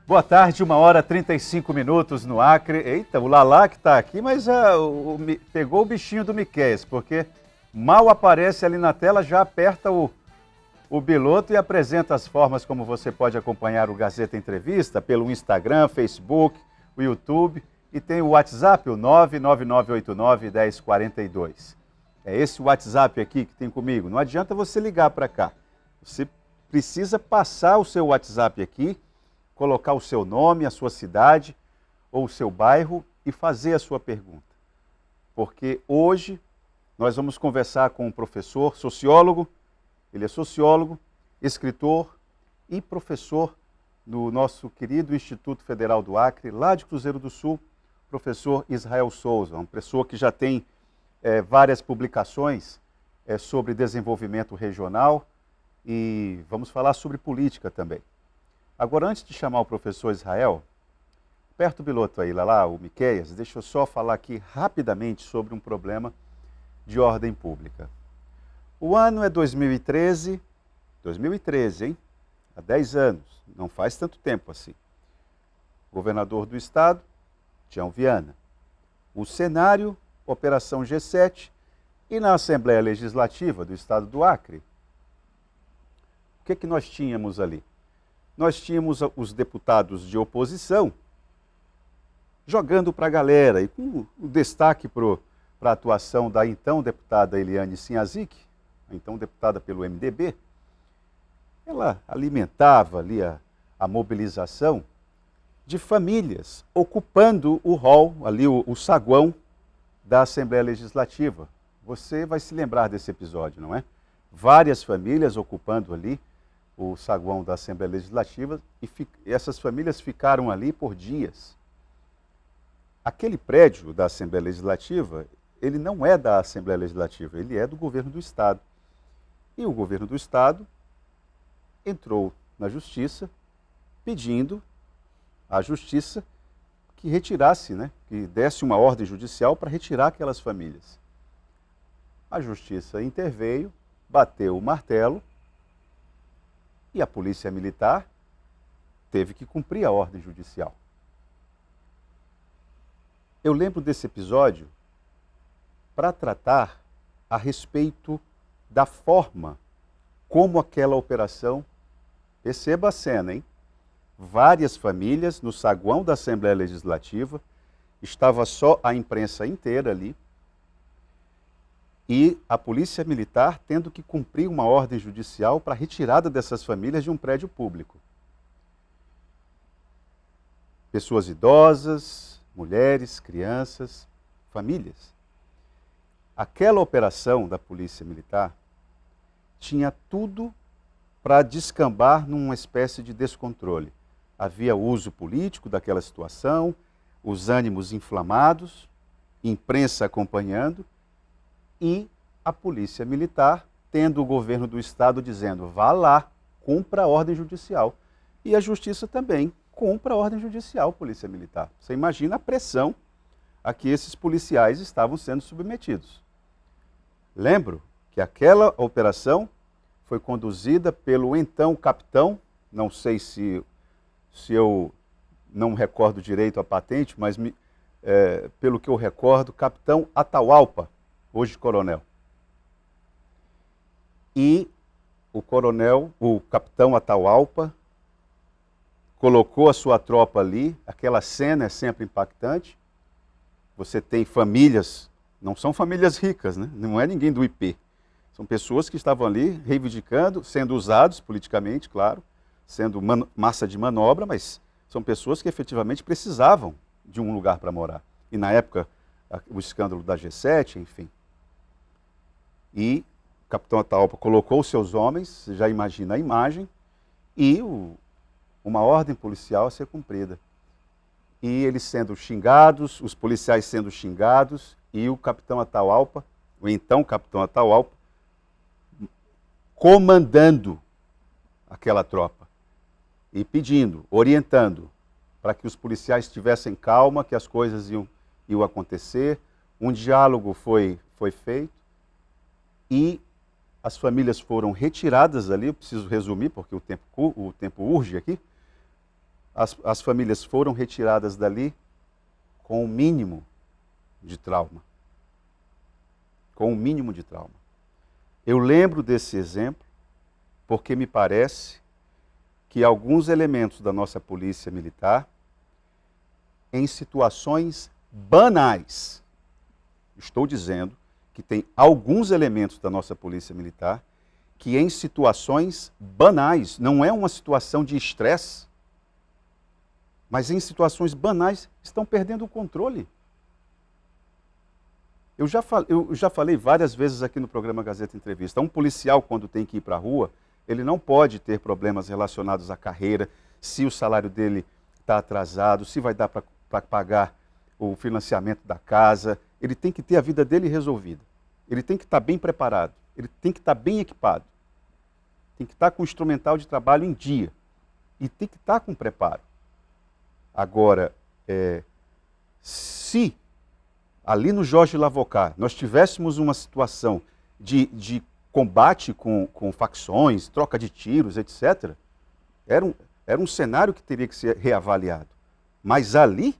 Boa tarde, 1h35 no Acre. Eita, o Lalá que está aqui, mas pegou o bichinho do Miqueias, porque mal aparece ali na tela, já aperta o biloto e apresenta as formas como você pode acompanhar o Gazeta Entrevista pelo Instagram, Facebook, o YouTube e tem o WhatsApp, o 999891042. É esse WhatsApp aqui que tem comigo. Não adianta você ligar para cá. Você precisa passar o seu WhatsApp aqui, colocar o seu nome, a sua cidade ou o seu bairro e fazer a sua pergunta. Porque hoje nós vamos conversar com um professor, sociólogo, ele é sociólogo, escritor e professor no nosso querido Instituto Federal do Acre, lá de Cruzeiro do Sul, professor Israel Souza, uma pessoa que já tem várias publicações sobre desenvolvimento regional e vamos falar sobre política também. Agora, antes de chamar o professor Israel, aperta o biloto aí, lá, o Miqueias, deixa eu só falar aqui rapidamente sobre um problema de ordem pública. O ano é 2013, hein? Há 10 anos, não faz tanto tempo assim. Governador do estado, Tião Viana. O cenário, Operação G7 e na Assembleia Legislativa do estado do Acre. O que nós tínhamos ali? Nós tínhamos os deputados de oposição jogando para a galera e com o destaque para a atuação da então deputada Eliane Sinhazic, então deputada pelo MDB. Ela alimentava ali a mobilização de famílias ocupando o hall, ali o saguão da Assembleia Legislativa. Você vai se lembrar desse episódio, não é? Várias famílias ocupando ali o saguão da Assembleia Legislativa e essas famílias ficaram ali por dias. Aquele prédio da Assembleia Legislativa, ele não é da Assembleia Legislativa, ele é do governo do estado. E o governo do estado entrou na justiça pedindo à justiça que retirasse, que desse uma ordem judicial para retirar aquelas famílias. A justiça interveio, bateu o martelo e a polícia militar teve que cumprir a ordem judicial. Eu lembro desse episódio para tratar a respeito da forma como aquela operação, perceba a cena, hein? Várias famílias no saguão da Assembleia Legislativa, estava só a imprensa inteira ali, e a polícia militar tendo que cumprir uma ordem judicial para a retirada dessas famílias de um prédio público. Pessoas idosas, mulheres, crianças, famílias. Aquela operação da polícia militar tinha tudo para descambar numa espécie de descontrole. Havia uso político daquela situação, os ânimos inflamados, imprensa acompanhando e a polícia militar tendo o governo do estado dizendo vá lá, cumpra a ordem judicial. E a justiça também cumpra a ordem judicial, polícia militar. Você imagina a pressão a que esses policiais estavam sendo submetidos. Lembro que aquela operação foi conduzida pelo então capitão, não sei se eu não recordo direito a patente, mas pelo que eu recordo, capitão Atahualpa, hoje coronel. E o capitão Atahualpa, colocou a sua tropa ali, aquela cena é sempre impactante. Você tem famílias, não são famílias ricas, não é ninguém do IP. São pessoas que estavam ali reivindicando, sendo usados politicamente, claro, sendo massa de manobra, mas são pessoas que efetivamente precisavam de um lugar para morar. E na época, o escândalo da G7, enfim. E o capitão Atahualpa colocou os seus homens, você já imagina a imagem, e uma ordem policial a ser cumprida. E eles sendo xingados, os policiais sendo xingados, e o capitão Atahualpa, o então capitão Atahualpa, comandando aquela tropa e pedindo, orientando, para que os policiais tivessem calma, que as coisas iam acontecer. Um diálogo foi feito e as famílias foram retiradas ali, eu preciso resumir porque o tempo urge aqui. as famílias foram retiradas dali com o mínimo de trauma. Com o mínimo de trauma. Eu lembro desse exemplo porque me parece que alguns elementos da nossa polícia militar, em situações banais, estou dizendo que tem alguns elementos da nossa polícia militar que em situações banais, não é uma situação de estresse, mas em situações banais estão perdendo o controle. Eu já falei várias vezes aqui no programa Gazeta Entrevista, um policial quando tem que ir para a rua, ele não pode ter problemas relacionados à carreira, se o salário dele está atrasado, se vai dar para pagar o financiamento da casa, ele tem que ter a vida dele resolvida. Ele tem que estar bem preparado, ele tem que estar bem equipado, tem que estar com o instrumental de trabalho em dia e tem que estar com preparo. Agora, se ali no Jorge Lavocá nós tivéssemos uma situação de combate com facções, troca de tiros, etc., era um cenário que teria que ser reavaliado. Mas ali,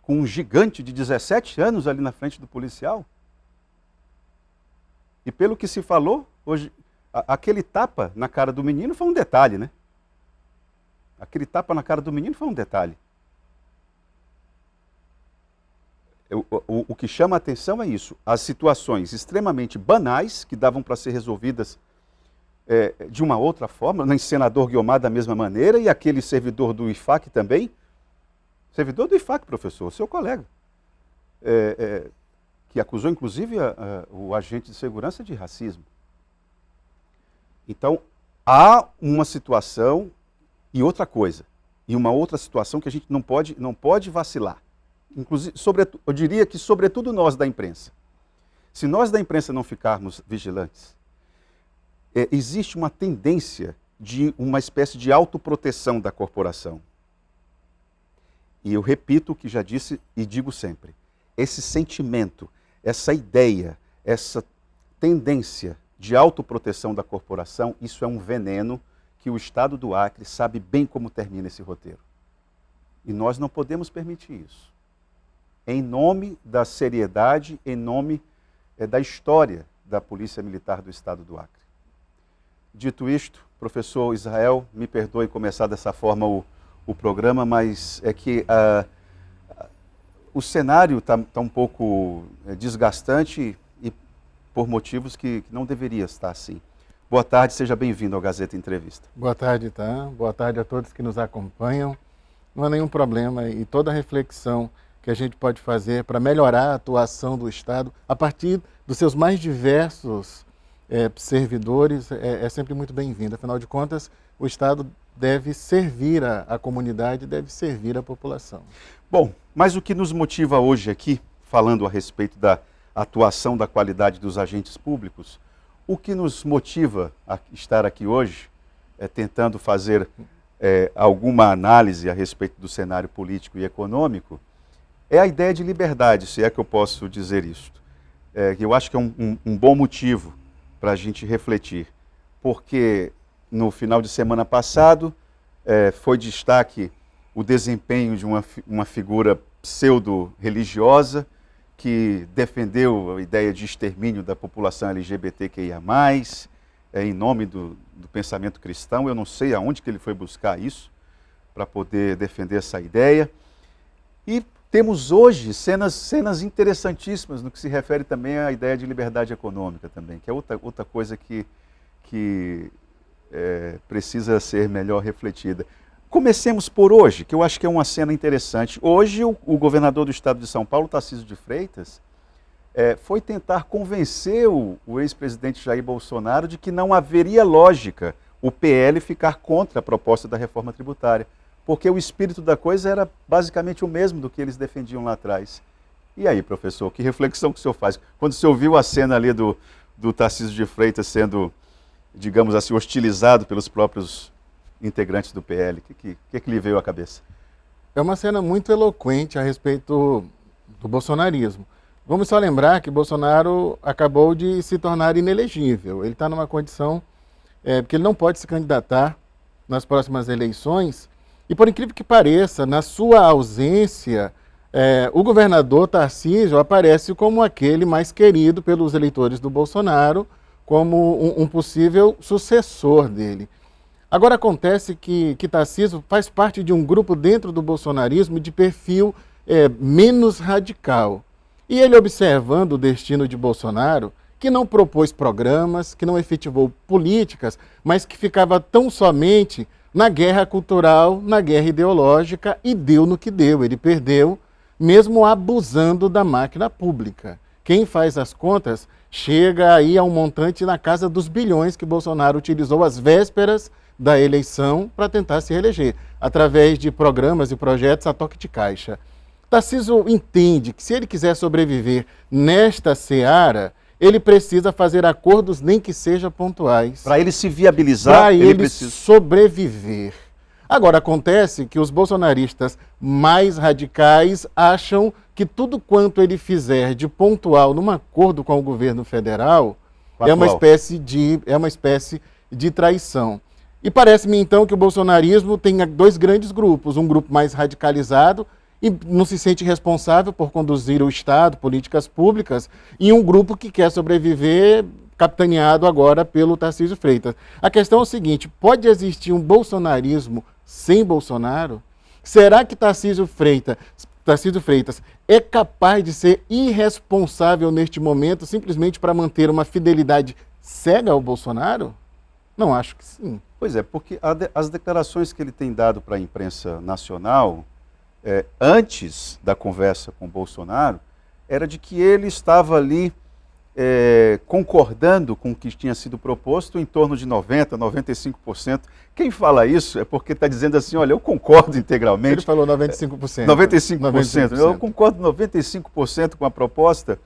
com um gigante de 17 anos ali na frente do policial, e pelo que se falou, hoje, aquele tapa na cara do menino foi um detalhe, né? Aquele tapa na cara do menino foi um detalhe. O que chama a atenção é isso, as situações extremamente banais, que davam para ser resolvidas de uma outra forma, no senador Guiomar da mesma maneira, e aquele servidor do IFAC também, servidor do IFAC, professor, seu colega, que acusou inclusive o agente de segurança de racismo. Então, há uma situação e outra coisa, e uma outra situação que a gente não pode vacilar. Inclusive, eu diria que sobretudo nós da imprensa. Se nós da imprensa não ficarmos vigilantes, existe uma tendência de uma espécie de autoproteção da corporação. E eu repito o que já disse e digo sempre, esse sentimento, essa ideia, essa tendência de autoproteção da corporação, isso é um veneno que o Estado do Acre sabe bem como termina esse roteiro. E nós não podemos permitir isso. Em nome da seriedade, em nome da história da Polícia Militar do Estado do Acre. Dito isto, professor Israel, me perdoe começar dessa forma o programa, mas é que o cenário está um pouco desgastante e por motivos que não deveria estar assim. Boa tarde, seja bem-vindo ao Gazeta Entrevista. Boa tarde, Tan. Boa tarde a todos que nos acompanham. Não há nenhum problema e toda reflexão que a gente pode fazer para melhorar a atuação do Estado a partir dos seus mais diversos servidores é sempre muito bem-vinda. Afinal de contas, o Estado deve servir a comunidade, deve servir a população. Bom, mas o que nos motiva hoje aqui, falando a respeito da atuação da qualidade dos agentes públicos, o que nos motiva a estar aqui hoje, tentando fazer alguma análise a respeito do cenário político e econômico, é a ideia de liberdade, se é que eu posso dizer isso. Eu acho que é um bom motivo para a gente refletir, porque no final de semana passado foi destaque o desempenho de uma figura pseudo-religiosa que defendeu a ideia de extermínio da população LGBTQIA+, em nome do pensamento cristão. Eu não sei aonde que ele foi buscar isso para poder defender essa ideia. E temos hoje cenas interessantíssimas no que se refere também à ideia de liberdade econômica também, que é outra coisa que precisa ser melhor refletida. Comecemos por hoje, que eu acho que é uma cena interessante. Hoje o governador do estado de São Paulo, Tarcísio de Freitas, foi tentar convencer o ex-presidente Jair Bolsonaro de que não haveria lógica o PL ficar contra a proposta da reforma tributária, porque o espírito da coisa era basicamente o mesmo do que eles defendiam lá atrás. E aí, professor, que reflexão que o senhor faz? Quando o senhor viu a cena ali do Tarcísio de Freitas sendo, digamos assim, hostilizado pelos próprios integrantes do PL, o que lhe veio à cabeça? É uma cena muito eloquente a respeito do bolsonarismo. Vamos só lembrar que Bolsonaro acabou de se tornar inelegível. Ele está numa condição que ele não pode se candidatar nas próximas eleições E por incrível que pareça, na sua ausência, o governador Tarcísio aparece como aquele mais querido pelos eleitores do Bolsonaro, como um possível sucessor dele. Agora acontece que Tarcísio faz parte de um grupo dentro do bolsonarismo de perfil menos radical. E ele, observando o destino de Bolsonaro, que não propôs programas, que não efetivou políticas, mas que ficava tão somente na guerra cultural, na guerra ideológica, e deu no que deu. Ele perdeu, mesmo abusando da máquina pública. Quem faz as contas chega aí a um montante na casa dos bilhões que Bolsonaro utilizou às vésperas da eleição para tentar se reeleger, através de programas e projetos a toque de caixa. Tarcísio entende que se ele quiser sobreviver nesta seara, ele precisa fazer acordos, nem que sejam pontuais. Para ele se viabilizar, para ele precisa sobreviver. Agora, acontece que os bolsonaristas mais radicais acham que tudo quanto ele fizer de pontual num acordo com o governo federal é uma espécie de traição. E parece-me, então, que o bolsonarismo tem dois grandes grupos. Um grupo mais radicalizado e não se sente responsável por conduzir o Estado, políticas públicas, e um grupo que quer sobreviver, capitaneado agora pelo Tarcísio Freitas. A questão é o seguinte: pode existir um bolsonarismo sem Bolsonaro? Será que Tarcísio Freitas é capaz de ser irresponsável neste momento simplesmente para manter uma fidelidade cega ao Bolsonaro? Não, acho que sim. Pois é, porque as declarações que ele tem dado para a imprensa nacional, antes da conversa com o Bolsonaro, era de que ele estava ali concordando com o que tinha sido proposto em torno de 90%, 95%. Quem fala isso é porque está dizendo assim, olha, eu concordo integralmente. Ele falou 95%. 95%. Eu concordo 95% com a proposta.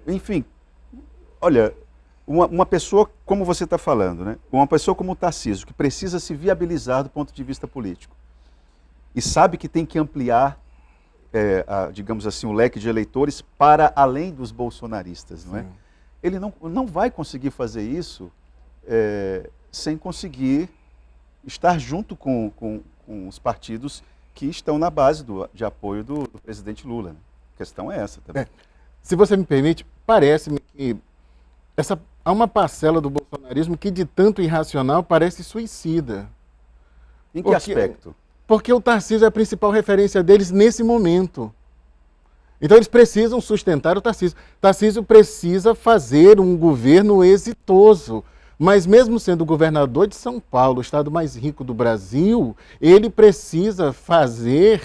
Enfim, olha, uma pessoa, como você está falando, né? Uma pessoa como o Tarcísio, que precisa se viabilizar do ponto de vista político, e sabe que tem que ampliar, digamos assim, o leque de eleitores para além dos bolsonaristas, não é? Sim. Ele não vai conseguir fazer isso sem conseguir estar junto com os partidos que estão na base de apoio do presidente Lula. A questão é essa também. Se você me permite, parece-me que há uma parcela do bolsonarismo que, de tanto irracional, parece suicida. Em que aspecto? Porque o Tarcísio é a principal referência deles nesse momento. Então eles precisam sustentar o Tarcísio. Tarcísio precisa fazer um governo exitoso. Mas mesmo sendo governador de São Paulo, o estado mais rico do Brasil, ele precisa fazer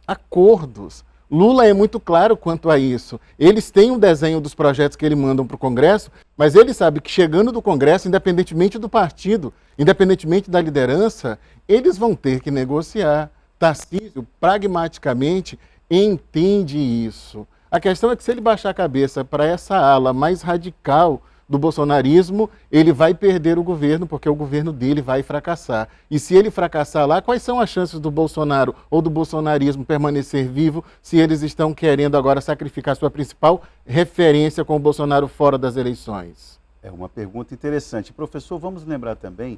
acordos. Lula é muito claro quanto a isso. Eles têm um desenho dos projetos que eles mandam para o Congresso, mas ele sabe que chegando do Congresso, independentemente do partido, independentemente da liderança, eles vão ter que negociar. Tarcísio, pragmaticamente, entende isso. A questão é que se ele baixar a cabeça para essa ala mais radical do bolsonarismo, ele vai perder o governo, porque o governo dele vai fracassar. E se ele fracassar lá, quais são as chances do Bolsonaro ou do bolsonarismo permanecer vivo se eles estão querendo agora sacrificar sua principal referência com o Bolsonaro fora das eleições? É uma pergunta interessante. Professor, vamos lembrar também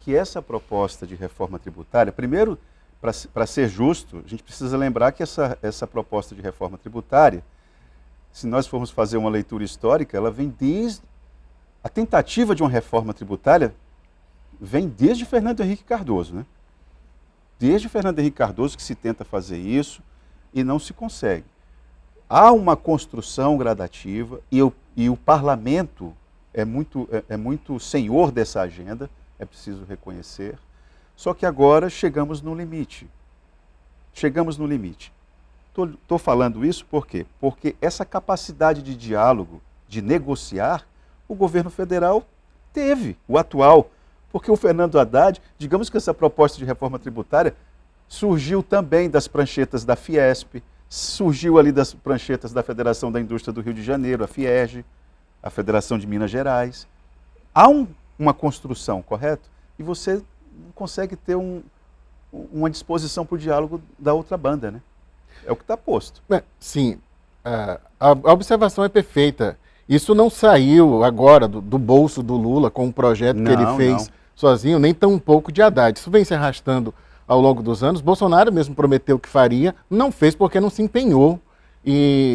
que essa proposta de reforma tributária, primeiro, para ser justo, a gente precisa lembrar que essa proposta de reforma tributária, se nós formos fazer uma leitura histórica, ela vem desde... A tentativa de uma reforma tributária vem desde Fernando Henrique Cardoso, né? Desde Fernando Henrique Cardoso que se tenta fazer isso e não se consegue. Há uma construção gradativa e o parlamento é muito senhor dessa agenda, é preciso reconhecer. Só que agora chegamos no limite. Chegamos no limite. Estou falando isso por quê? Porque essa capacidade de diálogo, de negociar, o governo federal teve, o atual, porque o Fernando Haddad, digamos que essa proposta de reforma tributária surgiu também das pranchetas da Fiesp, surgiu ali das pranchetas da Federação da Indústria do Rio de Janeiro, a FIERJ, a Federação de Minas Gerais. Há uma construção, correto? E você não consegue ter uma disposição para o diálogo da outra banda, né? É o que está posto. Sim, a observação é perfeita. Isso não saiu agora do bolso do Lula com um projeto que ele fez sozinho, nem tão pouco de Haddad. Isso vem se arrastando ao longo dos anos. Bolsonaro mesmo prometeu que faria, não fez porque não se empenhou.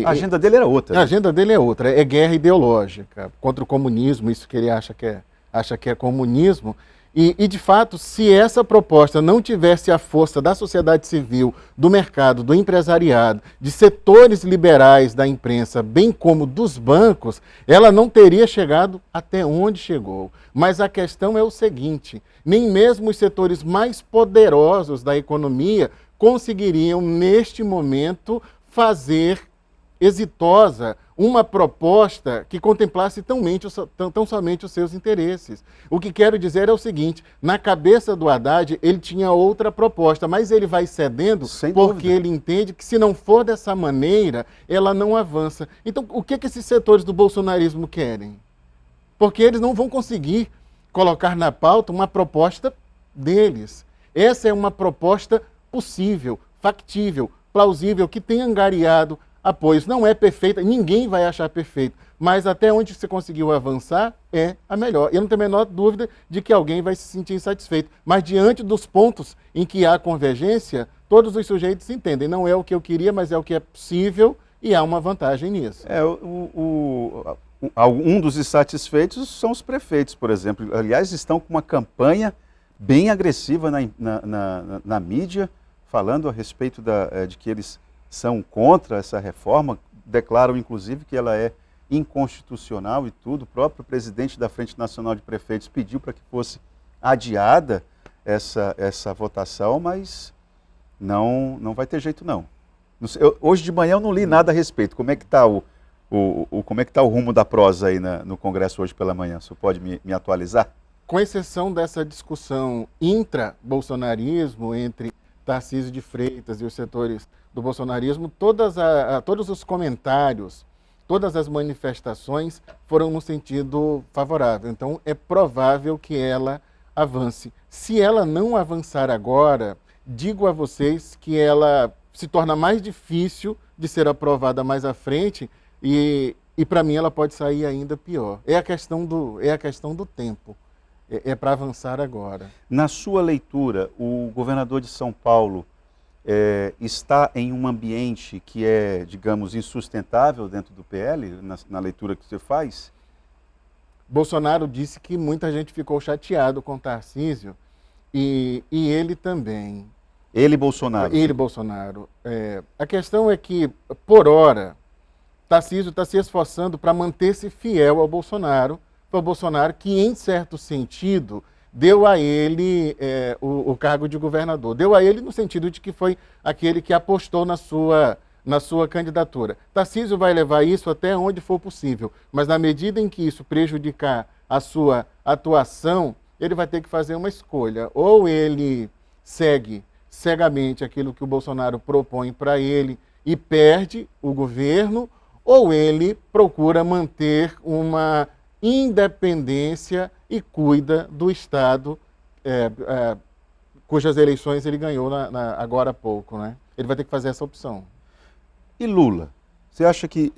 A agenda dele era outra. A agenda dele é outra, é guerra ideológica contra o comunismo, isso que ele acha que é comunismo. E, de fato, se essa proposta não tivesse a força da sociedade civil, do mercado, do empresariado, de setores liberais da imprensa, bem como dos bancos, ela não teria chegado até onde chegou. Mas a questão é o seguinte, nem mesmo os setores mais poderosos da economia conseguiriam, neste momento, fazer exitosa uma proposta que contemplasse tão somente os seus interesses. O que quero dizer é o seguinte, na cabeça do Haddad ele tinha outra proposta, mas ele vai cedendo porque ele entende que se não for dessa maneira, ela não avança. Então, o que esses setores do bolsonarismo querem? Porque eles não vão conseguir colocar na pauta uma proposta deles. Essa é uma proposta possível, factível, plausível, que tem angariado apoios. Não é perfeita, ninguém vai achar perfeito, mas até onde você conseguiu avançar é a melhor. Eu não tenho a menor dúvida de que alguém vai se sentir insatisfeito, mas diante dos pontos em que há convergência, todos os sujeitos entendem. Não é o que eu queria, mas é o que é possível e há uma vantagem nisso. Um dos insatisfeitos são os prefeitos, por exemplo. Aliás, estão com uma campanha bem agressiva na mídia, falando a respeito de que eles são contra essa reforma, declaram inclusive que ela é inconstitucional e tudo. O próprio presidente da Frente Nacional de Prefeitos pediu para que fosse adiada essa votação, mas não vai ter jeito não. Hoje de manhã eu não li nada a respeito. Como é que está como é que tá o rumo da prosa aí no Congresso hoje pela manhã? Você pode me atualizar? Com exceção dessa discussão intra-bolsonarismo entre Tarcísio de Freitas e os setores do bolsonarismo, todos os comentários, todas as manifestações foram no sentido favorável. Então, é provável que ela avance. Se ela não avançar agora, digo a vocês que ela se torna mais difícil de ser aprovada mais à frente e para mim ela pode sair ainda pior. É a questão do tempo. É para avançar agora. Na sua leitura, o governador de São Paulo está em um ambiente que é, digamos, insustentável dentro do PL, na leitura que você faz? Bolsonaro disse que muita gente ficou chateado com Tarcísio e ele também. Ele, Bolsonaro? Ele, Bolsonaro. A questão é que, por hora, Tarcísio está se esforçando para manter-se fiel ao Bolsonaro, foi o Bolsonaro que, em certo sentido, deu a ele o cargo de governador. Deu a ele no sentido de que foi aquele que apostou na sua candidatura. Tarcísio vai levar isso até onde for possível, mas na medida em que isso prejudicar a sua atuação, ele vai ter que fazer uma escolha. Ou ele segue cegamente aquilo que o Bolsonaro propõe para ele e perde o governo, ou ele procura manter uma independência e cuida do Estado, cujas eleições ele ganhou agora há pouco, né? Ele vai ter que fazer essa opção. E Lula? Você acha que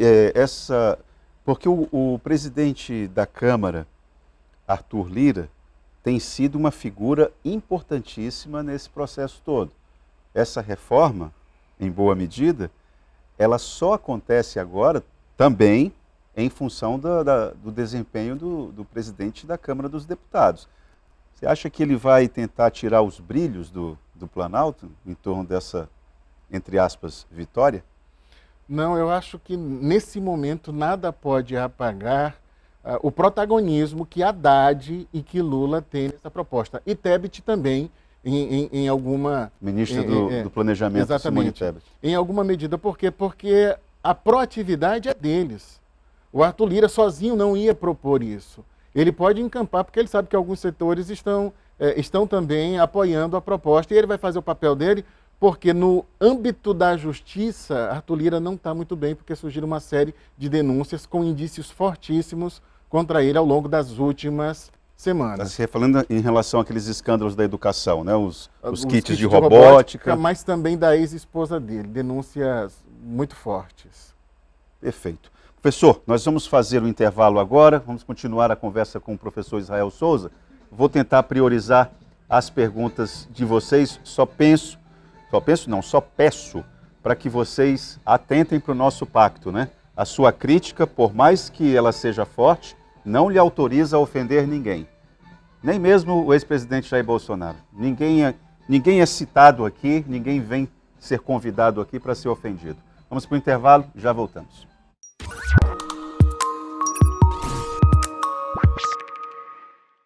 porque o presidente da Câmara, Arthur Lira, tem sido uma figura importantíssima nesse processo todo. Essa reforma, em boa medida, ela só acontece agora também em função do desempenho do presidente da Câmara dos Deputados. Você acha que ele vai tentar tirar os brilhos do Planalto em torno dessa, entre aspas, vitória? Não, eu acho que nesse momento nada pode apagar o protagonismo que Haddad e que Lula têm nessa proposta. E Tebet também, em alguma... Ministra do Planejamento, exatamente, Simone Tebet. Em alguma medida. Por quê? Porque a proatividade é deles. O Arthur Lira sozinho não ia propor isso. Ele pode encampar, porque ele sabe que alguns setores estão também apoiando a proposta, e ele vai fazer o papel dele, porque no âmbito da justiça, Arthur Lira não está muito bem, porque surgiram uma série de denúncias com indícios fortíssimos contra ele ao longo das últimas semanas. Você falando em relação àqueles escândalos da educação, né? Os kits de robótica. Mas também da ex-esposa dele, denúncias muito fortes. Perfeito. Professor, nós vamos fazer um intervalo agora, vamos continuar a conversa com o professor Israel Souza. Vou tentar priorizar as perguntas de vocês. Só peço para que vocês atentem para o nosso pacto, né? A sua crítica, por mais que ela seja forte, não lhe autoriza a ofender ninguém. Nem mesmo o ex-presidente Jair Bolsonaro. Ninguém é citado aqui, ninguém vem ser convidado aqui para ser ofendido. Vamos para o intervalo, já voltamos.